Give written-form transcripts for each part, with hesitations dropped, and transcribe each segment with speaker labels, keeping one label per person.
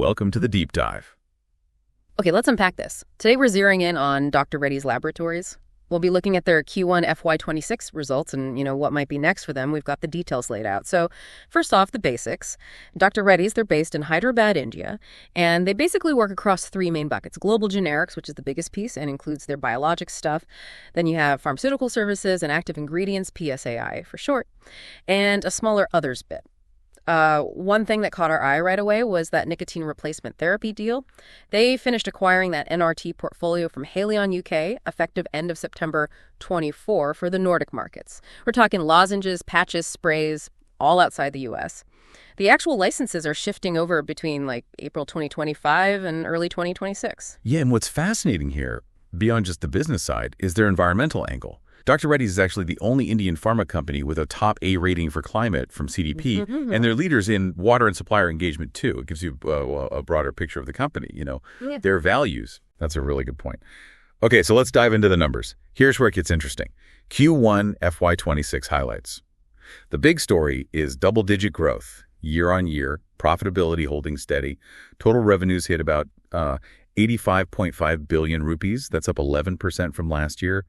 Speaker 1: welcome to the deep dive.
Speaker 2: Okay, let's unpack this. Today we're zeroing in on Dr. Reddy's laboratories. We'll be looking at their Q1 FY26 results and, what might be next for them. We've got the details laid out. So first off, the basics. Dr. Reddy's, they're based in Hyderabad, India, and they basically work across three main buckets. Global generics, which is the biggest piece and includes their biologic stuff. Then you have pharmaceutical services and active ingredients, PSAI for short, and a smaller others bit. One thing that caught our eye right away was that nicotine replacement therapy deal. They finished acquiring that NRT portfolio from Haleon UK, effective end of September 24 for the Nordic markets. We're talking lozenges, patches, sprays, all outside the US. The actual licenses are shifting over between April 2025 and early 2026.
Speaker 1: Yeah, and what's fascinating here, beyond just the business side, is their environmental angle. Dr. Reddy's is actually the only Indian pharma company with a top A rating for climate from CDP, and they're leaders in water and supplier engagement, too. It gives you a broader picture of the company, their values. That's a really good point. Okay, so let's dive into the numbers. Here's where it gets interesting. Q1 FY26 highlights. The big story is double-digit growth, year-on-year, profitability holding steady. Total revenues hit about 85.5 billion rupees. That's up 11% from last year.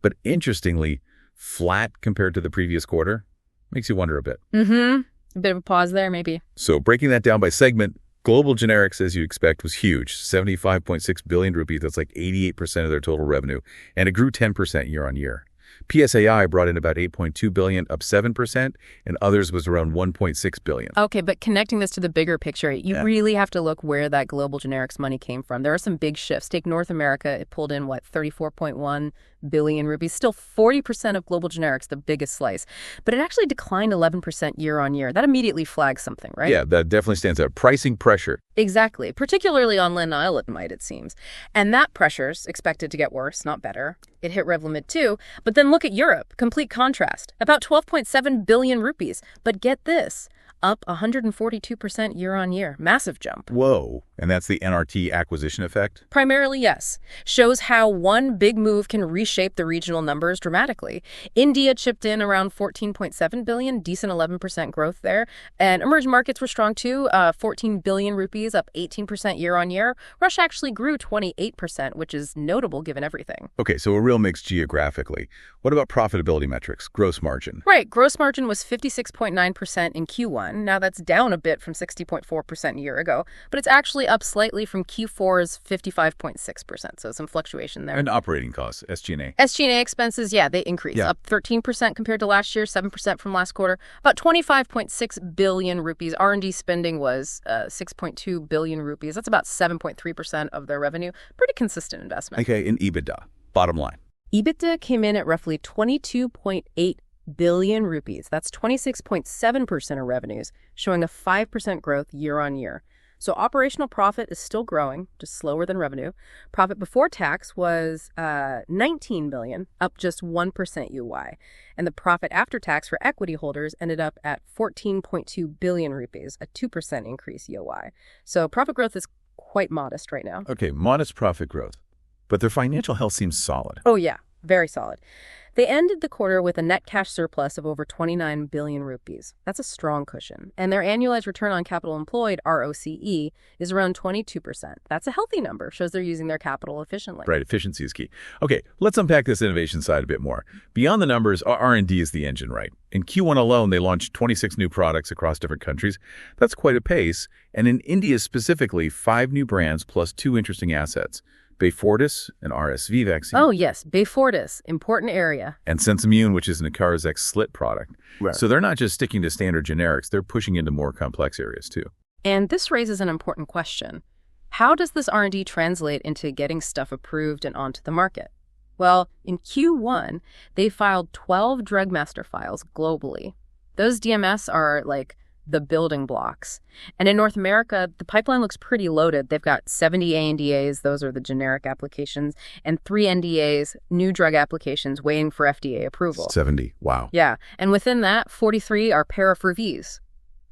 Speaker 1: But interestingly, flat compared to the previous quarter. Makes you wonder a bit.
Speaker 2: A bit of a pause there, maybe.
Speaker 1: So breaking that down by segment, global generics, as you expect, was huge. 75.6 billion rupees. That's like 88% of their total revenue. And it grew 10% year on year. PSAI brought in about 8.2 billion, up 7%, and others was around 1.6 billion.
Speaker 2: Okay, but connecting this to the bigger picture, you really have to look where that global generics money came from. There are some big shifts. Take North America, it pulled in, 34.1 billion rupees, still 40% of global generics, the biggest slice. But it actually declined 11% year on year. That immediately flags something, right?
Speaker 1: Yeah, that definitely stands out. Pricing pressure.
Speaker 2: Exactly, particularly on Lenalidomide, it seems. And that pressure's expected to get worse, not better. It hit Revlimid too. But then look at Europe, complete contrast. About 12.7 billion rupees. But get this, up 142% year on year. Massive jump.
Speaker 1: Whoa. And that's the NRT acquisition effect?
Speaker 2: Primarily, yes. Shows how one big move can reshape the regional numbers dramatically. India chipped in around 14.7 billion, decent 11% growth there. And emerging markets were strong too, 14 billion rupees, up 18% year on year. Russia actually grew 28%, which is notable given everything.
Speaker 1: Okay, so a real mix geographically. What about profitability metrics, gross margin?
Speaker 2: Right, gross margin was 56.9% in Q1. Now that's down a bit from 60.4% a year ago, but it's actually up slightly from Q4's 55.6%, so some fluctuation there.
Speaker 1: And operating costs, SG&A.
Speaker 2: SG&A expenses, they increased, up 13% compared to last year, 7% from last quarter, about 25.6 billion rupees. R&D spending was 6.2 billion rupees. That's about 7.3% of their revenue. Pretty consistent investment.
Speaker 1: Okay, in EBITDA, bottom line.
Speaker 2: EBITDA came in at roughly 22.8 billion rupees. That's 26.7% of revenues, showing a 5% growth year on year. So operational profit is still growing, just slower than revenue. Profit before tax was 19 billion, up just 1% UY. And the profit after tax for equity holders ended up at 14.2 billion rupees, a 2% increase UY. So profit growth is quite modest right now.
Speaker 1: Okay, modest profit growth. But their financial health seems solid.
Speaker 2: Oh, yeah, very solid. They ended the quarter with a net cash surplus of over 29 billion rupees. That's a strong cushion. And their annualized return on capital employed, ROCE, is around 22%. That's a healthy number. Shows they're using their capital efficiently.
Speaker 1: Right, efficiency is key. Okay, let's unpack this innovation side a bit more. Beyond the numbers, R&D is the engine, right? In Q1 alone, they launched 26 new products across different countries. That's quite a pace. And in India specifically, 5 new brands plus 2 interesting assets. Beyfortus, an RSV vaccine.
Speaker 2: Oh, yes, Beyfortus, important area.
Speaker 1: And Sensimune, which is an Acarizex slit product.
Speaker 3: Right.
Speaker 1: So they're not just sticking to standard generics, they're pushing into more complex areas too.
Speaker 2: And this raises an important question. How does this R&D translate into getting stuff approved and onto the market? Well, in Q1, they filed 12 drug master files globally. Those DMFs are the building blocks. And in North America, the pipeline looks pretty loaded. They've got 70 ANDAs, those are the generic applications, and 3 NDAs, new drug applications, waiting for FDA approval.
Speaker 1: 70, wow.
Speaker 2: Yeah, and within that, 43 are para-for-Vs.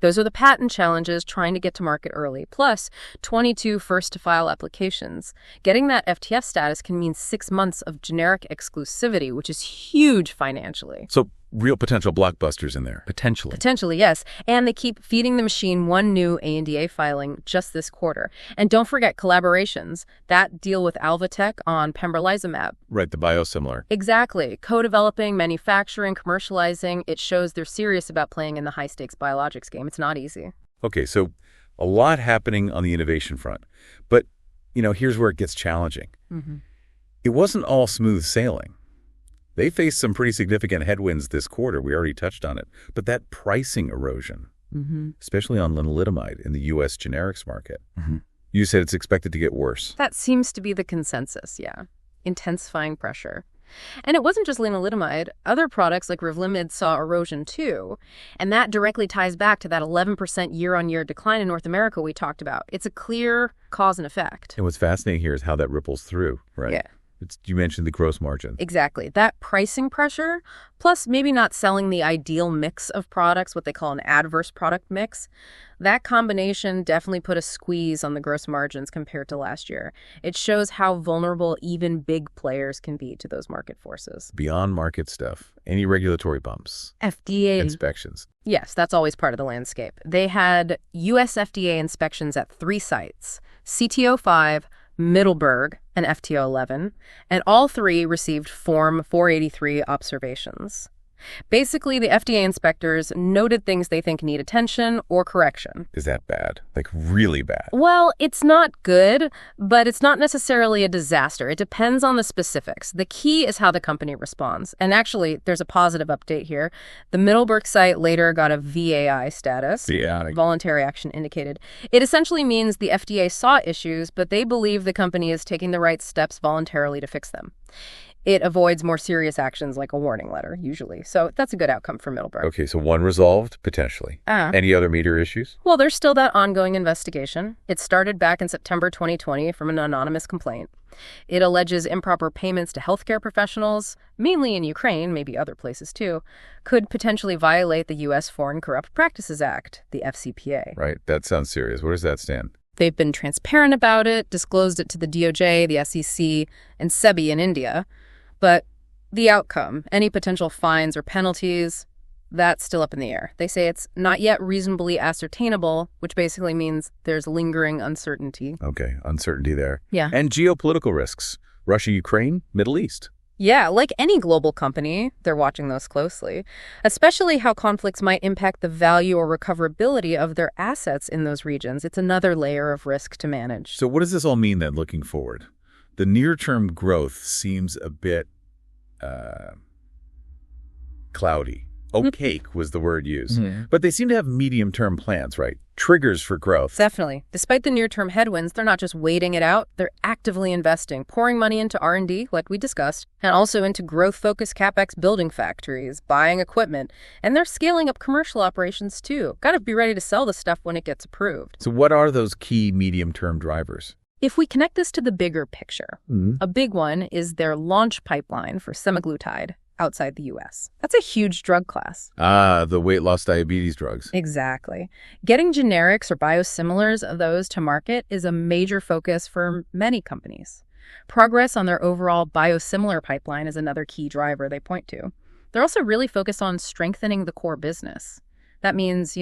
Speaker 2: Those are the patent challenges trying to get to market early, plus 22 first-to-file applications. Getting that FTF status can mean 6 months of generic exclusivity, which is huge financially.
Speaker 1: So real potential blockbusters in there, potentially.
Speaker 2: Potentially, yes. And they keep feeding the machine one new ANDA filing just this quarter. And don't forget collaborations. That deal with Alvotech on pembrolizumab.
Speaker 1: Right, the biosimilar.
Speaker 2: Exactly. Co-developing, manufacturing, commercializing. It shows they're serious about playing in the high-stakes biologics game. It's not easy.
Speaker 1: Okay, so a lot happening on the innovation front. But, here's where it gets challenging. It wasn't all smooth sailing. They faced some pretty significant headwinds this quarter. We already touched on it. But that pricing erosion, especially on lenalidomide in the U.S. generics market, you said it's expected to get worse.
Speaker 2: That seems to be the consensus, yeah. Intensifying pressure. And it wasn't just lenalidomide. Other products like Revlimid saw erosion too. And that directly ties back to that 11% year-on-year decline in North America we talked about. It's a clear cause and effect.
Speaker 1: And what's fascinating here is how that ripples through, right?
Speaker 2: Yeah.
Speaker 1: You mentioned the gross margin.
Speaker 2: Exactly. That pricing pressure, plus maybe not selling the ideal mix of products, what they call an adverse product mix, that combination definitely put a squeeze on the gross margins compared to last year. It shows how vulnerable even big players can be to those market forces.
Speaker 1: Beyond market stuff, any regulatory bumps?
Speaker 2: FDA
Speaker 1: inspections.
Speaker 2: Yes, that's always part of the landscape. They had U.S. FDA inspections at 3 sites, CTO 5, Middleburg, and FTO 11, and all 3 received Form 483 observations. Basically, the FDA inspectors noted things they think need attention or correction.
Speaker 1: Is that bad? Like really bad?
Speaker 2: Well, it's not good, but it's not necessarily a disaster. It depends on the specifics. The key is how the company responds. And actually, there's a positive update here. The Middleburg site later got a VAI status, voluntary action indicated. It essentially means the FDA saw issues, but they believe the company is taking the right steps voluntarily to fix them. It avoids more serious actions like a warning letter, usually. So that's a good outcome for Middleburg.
Speaker 1: Okay, so one resolved, potentially. Any other major issues?
Speaker 2: Well, there's still that ongoing investigation. It started back in September 2020 from an anonymous complaint. It alleges improper payments to healthcare professionals, mainly in Ukraine, maybe other places too, could potentially violate the U.S. Foreign Corrupt Practices Act, the FCPA.
Speaker 1: Right, that sounds serious. Where does that stand?
Speaker 2: They've been transparent about it, disclosed it to the DOJ, the SEC, and SEBI in India. But the outcome, any potential fines or penalties, that's still up in the air. They say it's not yet reasonably ascertainable, which basically means there's lingering uncertainty.
Speaker 1: Okay, uncertainty there.
Speaker 2: Yeah.
Speaker 1: And geopolitical risks. Russia, Ukraine, Middle East.
Speaker 2: Yeah, like any global company, they're watching those closely, especially how conflicts might impact the value or recoverability of their assets in those regions. It's another layer of risk to manage.
Speaker 1: So what does this all mean then looking forward? The near-term growth seems a bit cloudy. Opaque was the word used. But they seem to have medium-term plans, right? Triggers for growth.
Speaker 2: Definitely. Despite the near-term headwinds, they're not just waiting it out. They're actively investing, pouring money into R&D, like we discussed, and also into growth-focused CapEx building factories, buying equipment, and they're scaling up commercial operations too. Got to be ready to sell the stuff when it gets approved.
Speaker 1: So what are those key medium-term drivers?
Speaker 2: If we connect this to the bigger picture, a big one is their launch pipeline for Semaglutide outside the U.S. That's a huge drug class.
Speaker 1: The weight loss diabetes drugs.
Speaker 2: Exactly. Getting generics or biosimilars of those to market is a major focus for many companies. Progress on their overall biosimilar pipeline is another key driver they point to. They're also really focused on strengthening the core business. That means,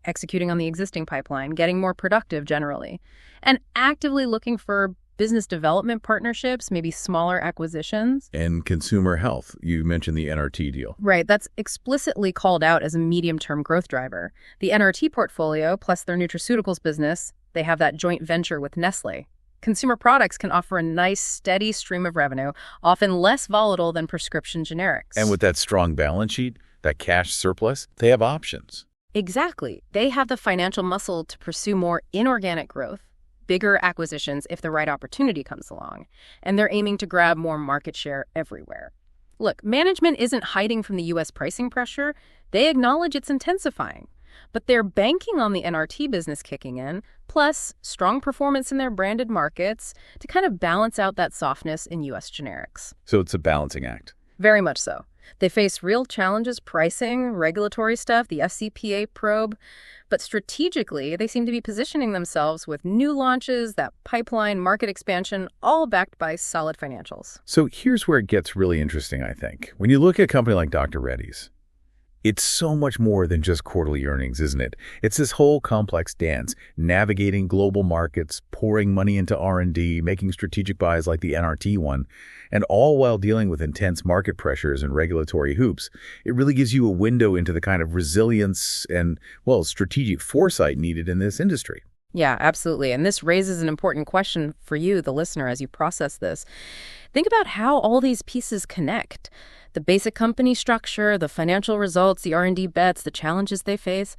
Speaker 2: executing on the existing pipeline, getting more productive generally, and actively looking for business development partnerships, maybe smaller acquisitions.
Speaker 1: And consumer health. You mentioned the NRT deal.
Speaker 2: Right. That's explicitly called out as a medium-term growth driver. The NRT portfolio, plus their nutraceuticals business, they have that joint venture with Nestle. Consumer products can offer a nice, steady stream of revenue, often less volatile than prescription generics.
Speaker 1: And with that strong balance sheet, that cash surplus, they have options.
Speaker 2: Exactly. They have the financial muscle to pursue more inorganic growth, bigger acquisitions if the right opportunity comes along, and they're aiming to grab more market share everywhere. Look, management isn't hiding from the U.S. pricing pressure. They acknowledge it's intensifying, but they're banking on the NRT business kicking in, plus strong performance in their branded markets to kind of balance out that softness in U.S. generics.
Speaker 1: So it's a balancing act.
Speaker 2: Very much so. They face real challenges, pricing, regulatory stuff, the FCPA probe, but strategically, they seem to be positioning themselves with new launches, that pipeline, market expansion, all backed by solid financials.
Speaker 1: So here's where it gets really interesting, I think. When you look at a company like Dr. Reddy's, It's so much more than just quarterly earnings, isn't it? It's this whole complex dance, navigating global markets, pouring money into R&D, making strategic buys like the NRT one, and all while dealing with intense market pressures and regulatory hoops. It really gives you a window into the kind of resilience and, well, strategic foresight needed in this industry.
Speaker 2: Yeah, absolutely. And this raises an important question for you, the listener, as you process this. Think about how all these pieces connect. The basic company structure, the financial results, the R&D bets, the challenges they face.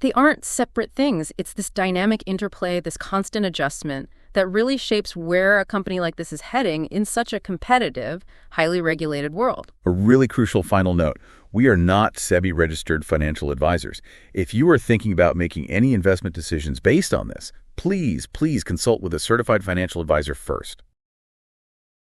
Speaker 2: They aren't separate things. It's this dynamic interplay, this constant adjustment that really shapes where a company like this is heading in such a competitive, highly regulated world.
Speaker 1: A really crucial final note. We are not SEBI-registered financial advisors. If you are thinking about making any investment decisions based on this, please consult with a certified financial advisor first.